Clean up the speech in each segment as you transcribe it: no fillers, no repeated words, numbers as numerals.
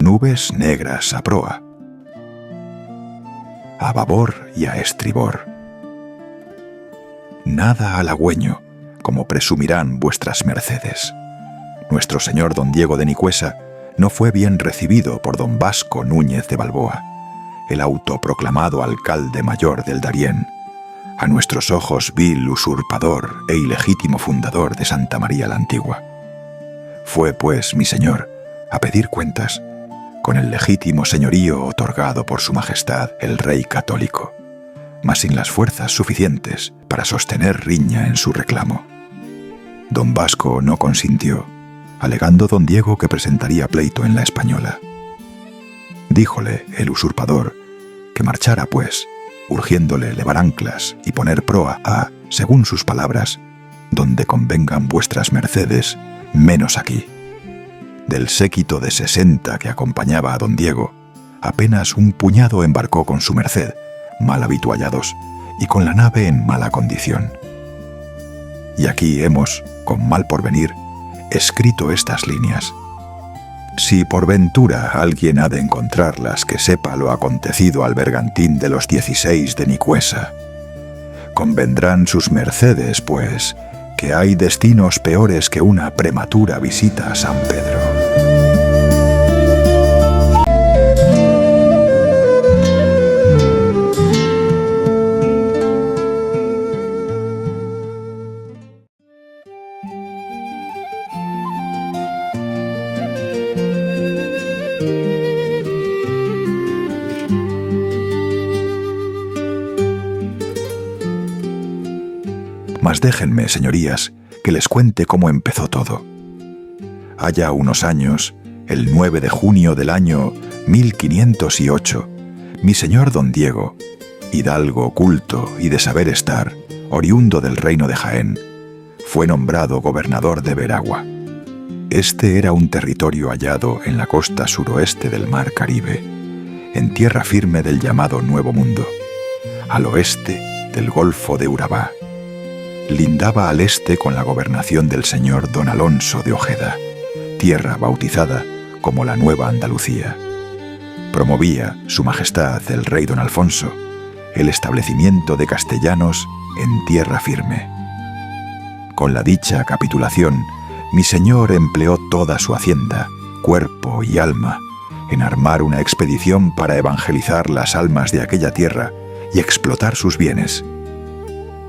nubes negras a proa, a babor y a estribor. Nada halagüeño, como presumirán vuestras mercedes. Nuestro señor don Diego de Nicuesa no fue bien recibido por don Vasco Núñez de Balboa, el autoproclamado alcalde mayor del Darién, a nuestros ojos vil usurpador e ilegítimo fundador de Santa María la Antigua. Fue, pues, mi señor, a pedir cuentas con el legítimo señorío otorgado por su majestad el rey católico, mas sin las fuerzas suficientes para sostener riña en su reclamo. Don Vasco no consintió, alegando don Diego que presentaría pleito en la Española. Díjole el usurpador que marchara, pues, urgiéndole levar anclas y poner proa a, según sus palabras, donde convengan vuestras mercedes, menos aquí. Del séquito de 60 que acompañaba a don Diego, apenas un puñado embarcó con su merced, mal avituallados y con la nave en mala condición. Y aquí hemos, con mal porvenir, escrito estas líneas. Si por ventura alguien ha de encontrarlas que sepa lo acontecido al bergantín de los 16 de Nicuesa, convendrán sus mercedes, pues, que hay destinos peores que una prematura visita a San Pedro. Mas déjenme, señorías, que les cuente cómo empezó todo. Haya unos años, el 9 de junio del año 1508, mi señor don Diego, hidalgo culto y de saber estar, oriundo del reino de Jaén, fue nombrado gobernador de Veragua. Este era un territorio hallado en la costa suroeste del mar Caribe, en tierra firme del llamado Nuevo Mundo, al oeste del Golfo de Urabá. Lindaba al este con la gobernación del señor don Alonso de Ojeda, tierra bautizada como la Nueva Andalucía. Promovía su majestad el rey don Alfonso el establecimiento de castellanos en tierra firme. Con la dicha capitulación, mi señor empleó toda su hacienda, cuerpo y alma en armar una expedición para evangelizar las almas de aquella tierra y explotar sus bienes.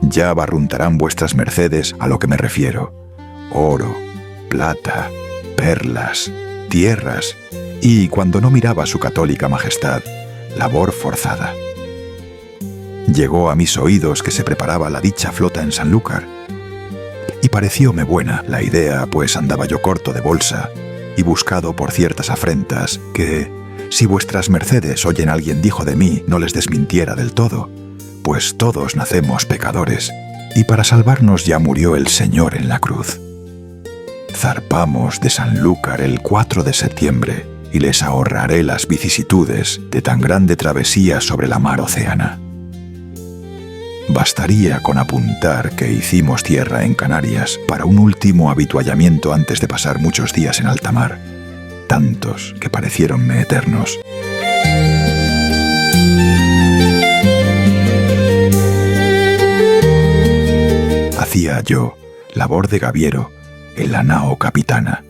Ya barruntarán vuestras mercedes a lo que me refiero: oro, plata, perlas, tierras y, cuando no miraba su católica majestad, labor forzada. Llegó a mis oídos que se preparaba la dicha flota en Sanlúcar, y parecióme buena la idea, pues andaba yo corto de bolsa y buscado por ciertas afrentas que, si vuestras mercedes oyen a alguien dijo de mí, no les desmintiera del todo, pues todos nacemos pecadores, y para salvarnos ya murió el Señor en la cruz. Zarpamos de Sanlúcar el 4 de septiembre, y les ahorraré las vicisitudes de tan grande travesía sobre la mar océana. Bastaría con apuntar que hicimos tierra en Canarias para un último avituallamiento antes de pasar muchos días en alta mar, tantos que parecieronme eternos. Hacía yo labor de gaviero en la nao capitana,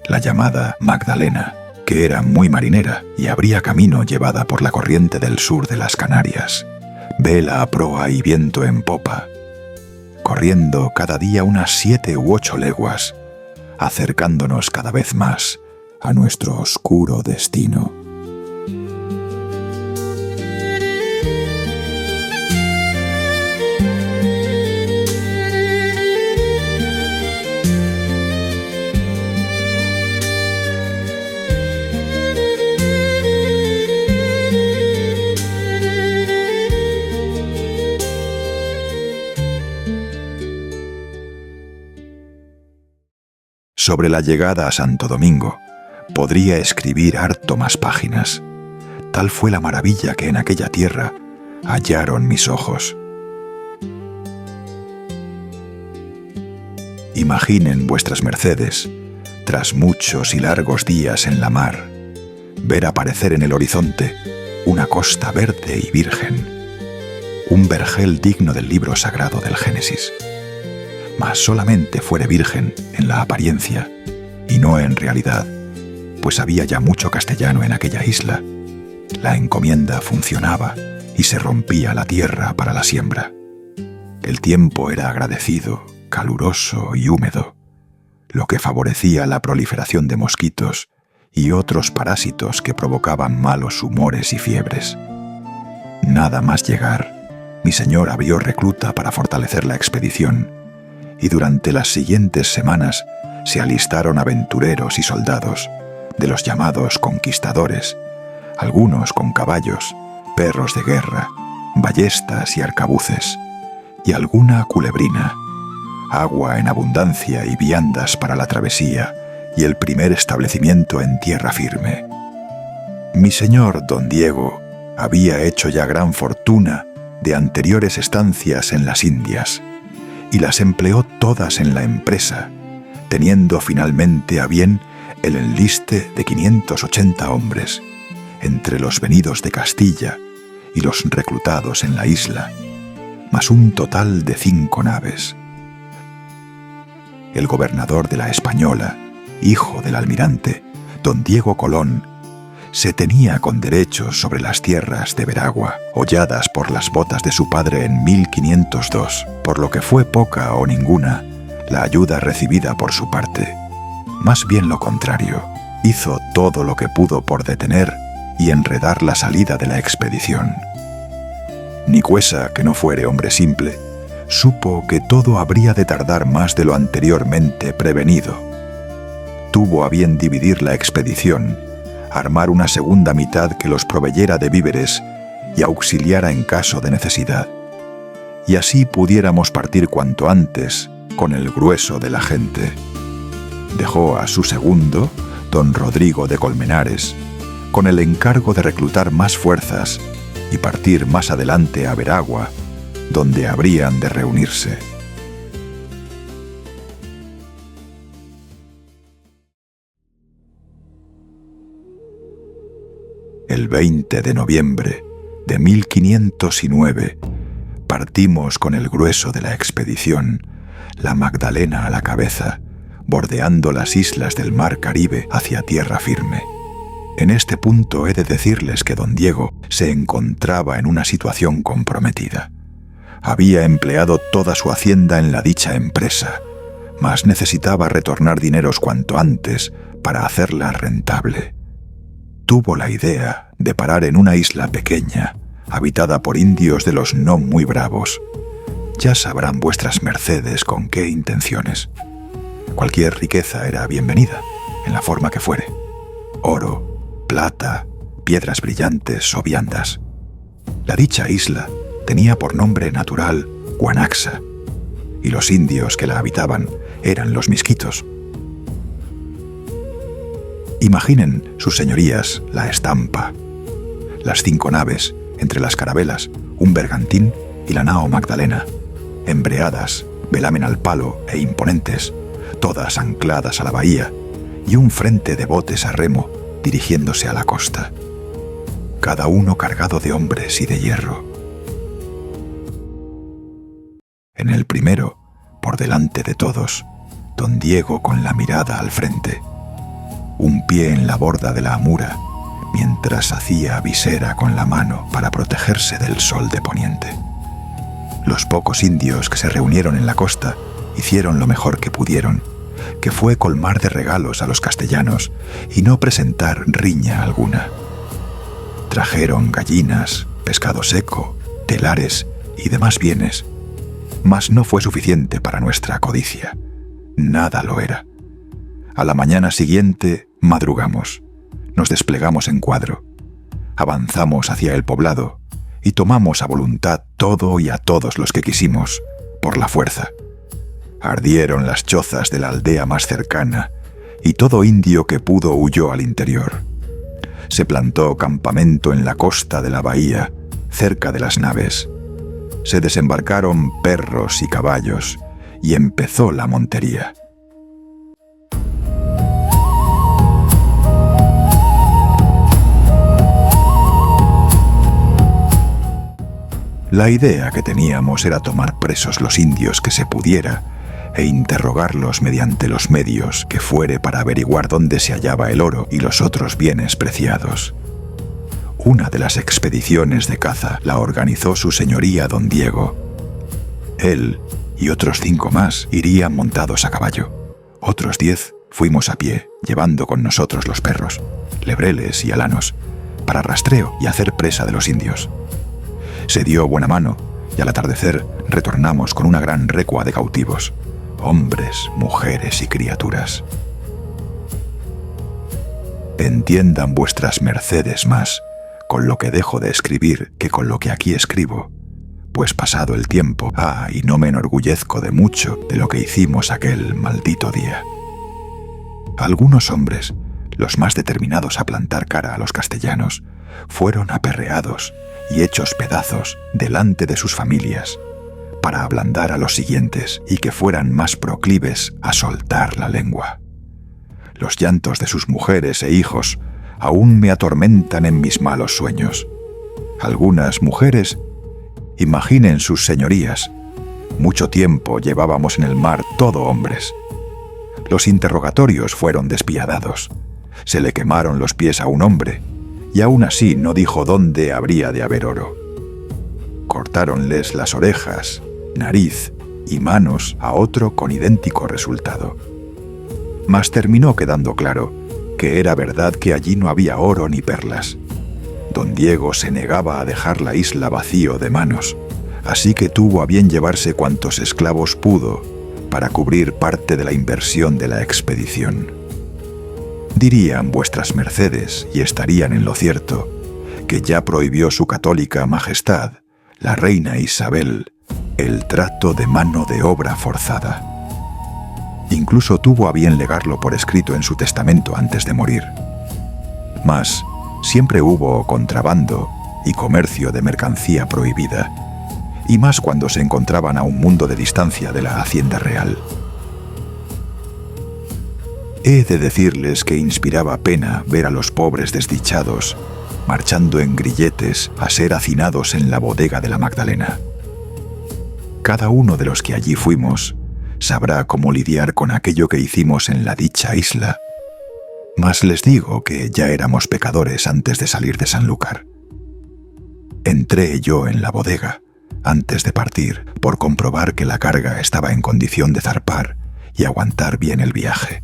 la llamada Magdalena, que era muy marinera y abría camino llevada por la corriente del sur de las Canarias, vela a proa y viento en popa, corriendo cada día unas 7 u 8 leguas, acercándonos cada vez más a nuestro oscuro destino. Sobre la llegada a Santo Domingo podría escribir harto más páginas. Tal fue la maravilla que en aquella tierra hallaron mis ojos. Imaginen vuestras mercedes, tras muchos y largos días en la mar, ver aparecer en el horizonte una costa verde y virgen, un vergel digno del libro sagrado del Génesis. Mas solamente fuere virgen en la apariencia y no en realidad, pues había ya mucho castellano en aquella isla. La encomienda funcionaba y se rompía la tierra para la siembra. El tiempo era agradecido, caluroso y húmedo, lo que favorecía la proliferación de mosquitos y otros parásitos que provocaban malos humores y fiebres. Nada más llegar, mi señor abrió recluta para fortalecer la expedición, y durante las siguientes semanas se alistaron aventureros y soldados, de los llamados conquistadores, algunos con caballos, perros de guerra, ballestas y arcabuces, y alguna culebrina, agua en abundancia y viandas para la travesía y el primer establecimiento en tierra firme. Mi señor don Diego había hecho ya gran fortuna de anteriores estancias en las Indias y las empleó todas en la empresa, teniendo finalmente a bien el enliste de 580 hombres, entre los venidos de Castilla y los reclutados en la isla, más un total de 5 naves. El gobernador de la Española, hijo del almirante, don Diego Colón, se tenía con derechos sobre las tierras de Veragua, holladas por las botas de su padre en 1502, por lo que fue poca o ninguna la ayuda recibida por su parte. Más bien lo contrario, hizo todo lo que pudo por detener y enredar la salida de la expedición. Nicuesa, que no fuere hombre simple, supo que todo habría de tardar más de lo anteriormente prevenido. Tuvo a bien dividir la expedición, armar una segunda mitad que los proveyera de víveres y auxiliara en caso de necesidad, y así pudiéramos partir cuanto antes con el grueso de la gente. Dejó a su segundo, don Rodrigo de Colmenares, con el encargo de reclutar más fuerzas y partir más adelante a Veragua, donde habrían de reunirse. El 20 de noviembre de 1509 partimos con el grueso de la expedición, la Magdalena a la cabeza, bordeando las islas del mar Caribe hacia tierra firme. En este punto he de decirles que don Diego se encontraba en una situación comprometida. Había empleado toda su hacienda en la dicha empresa, mas necesitaba retornar dineros cuanto antes para hacerla rentable. Tuvo la idea de parar en una isla pequeña, habitada por indios de los no muy bravos. Ya sabrán vuestras mercedes con qué intenciones. Cualquier riqueza era bienvenida, en la forma que fuere: oro, plata, piedras brillantes o viandas. La dicha isla tenía por nombre natural Guanaxa, y los indios que la habitaban eran los misquitos. Imaginen, sus señorías, la estampa: las 5 naves, entre las carabelas, un bergantín y la nao Magdalena, embreadas, velamen al palo e imponentes, todas ancladas a la bahía, y un frente de botes a remo dirigiéndose a la costa, cada uno cargado de hombres y de hierro. En el primero, por delante de todos, don Diego con la mirada al frente, un pie en la borda de la amura, mientras hacía visera con la mano para protegerse del sol de poniente. Los pocos indios que se reunieron en la costa hicieron lo mejor que pudieron, que fue colmar de regalos a los castellanos y no presentar riña alguna. Trajeron gallinas, pescado seco, telares y demás bienes, mas no fue suficiente para nuestra codicia. Nada lo era. A la mañana siguiente madrugamos, nos desplegamos en cuadro, avanzamos hacia el poblado y tomamos a voluntad todo y a todos los que quisimos, por la fuerza. Ardieron las chozas de la aldea más cercana y todo indio que pudo huyó al interior. Se plantó campamento en la costa de la bahía, cerca de las naves. Se desembarcaron perros y caballos y empezó la montería. La idea que teníamos era tomar presos los indios que se pudiera e interrogarlos mediante los medios que fuere para averiguar dónde se hallaba el oro y los otros bienes preciados. Una de las expediciones de caza la organizó su señoría don Diego. Él y otros 5 más irían montados a caballo. Otros 10 fuimos a pie, llevando con nosotros los perros, lebreles y alanos, para rastreo y hacer presa de los indios. Se dio buena mano y al atardecer retornamos con una gran recua de cautivos, hombres, mujeres y criaturas. Entiendan vuestras mercedes más con lo que dejo de escribir que con lo que aquí escribo, pues pasado el tiempo, y no me enorgullezco de mucho de lo que hicimos aquel maldito día. Algunos hombres, los más determinados a plantar cara a los castellanos, fueron aperreados y hechos pedazos delante de sus familias, para ablandar a los siguientes y que fueran más proclives a soltar la lengua. Los llantos de sus mujeres e hijos aún me atormentan en mis malos sueños. Algunas mujeres, imaginen sus señorías, mucho tiempo llevábamos en el mar todo hombres. Los interrogatorios fueron despiadados. Se le quemaron los pies a un hombre, y aún así no dijo dónde habría de haber oro. Cortáronles las orejas, nariz y manos a otro con idéntico resultado. Mas terminó quedando claro que era verdad que allí no había oro ni perlas. Don Diego se negaba a dejar la isla vacío de manos, así que tuvo a bien llevarse cuantos esclavos pudo para cubrir parte de la inversión de la expedición. Dirían vuestras mercedes, y estarían en lo cierto, que ya prohibió su católica majestad, la reina Isabel, el trato de mano de obra forzada. Incluso tuvo a bien legarlo por escrito en su testamento antes de morir. Mas siempre hubo contrabando y comercio de mercancía prohibida, y más cuando se encontraban a un mundo de distancia de la hacienda real. He de decirles que inspiraba pena ver a los pobres desdichados marchando en grilletes a ser hacinados en la bodega de la Magdalena. Cada uno de los que allí fuimos sabrá cómo lidiar con aquello que hicimos en la dicha isla, mas les digo que ya éramos pecadores antes de salir de Sanlúcar. Entré yo en la bodega antes de partir por comprobar que la carga estaba en condición de zarpar y aguantar bien el viaje.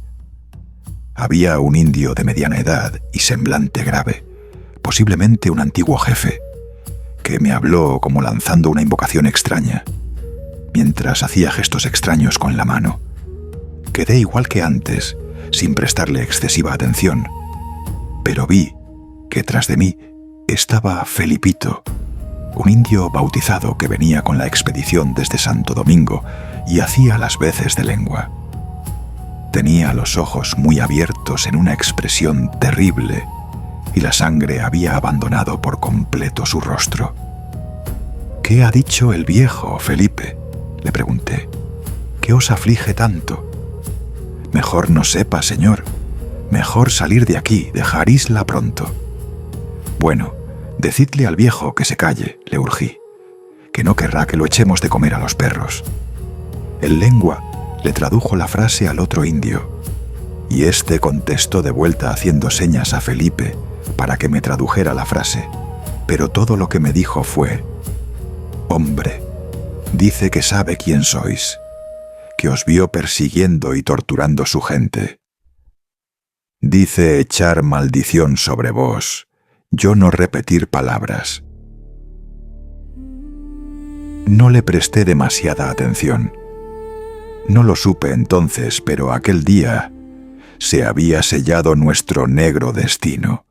Había un indio de mediana edad y semblante grave, posiblemente un antiguo jefe, que me habló como lanzando una invocación extraña, mientras hacía gestos extraños con la mano. Quedé igual que antes, sin prestarle excesiva atención, pero vi que tras de mí estaba Felipito, un indio bautizado que venía con la expedición desde Santo Domingo y hacía las veces de lengua. Tenía los ojos muy abiertos en una expresión terrible y la sangre había abandonado por completo su rostro. «¿Qué ha dicho el viejo, Felipe?», le pregunté. «¿Qué os aflige tanto?». «Mejor no sepa, señor. Mejor salir de aquí, dejar isla pronto». «Bueno, decidle al viejo que se calle», le urgí, «que no querrá que lo echemos de comer a los perros». El lengua le tradujo la frase al otro indio, y éste contestó de vuelta haciendo señas a Felipe para que me tradujera la frase, pero todo lo que me dijo fue: «Hombre, dice que sabe quién sois, que os vio persiguiendo y torturando su gente. Dice echar maldición sobre vos, yo no repetir palabras». No le presté demasiada atención. No lo supe entonces, pero aquel día se había sellado nuestro negro destino.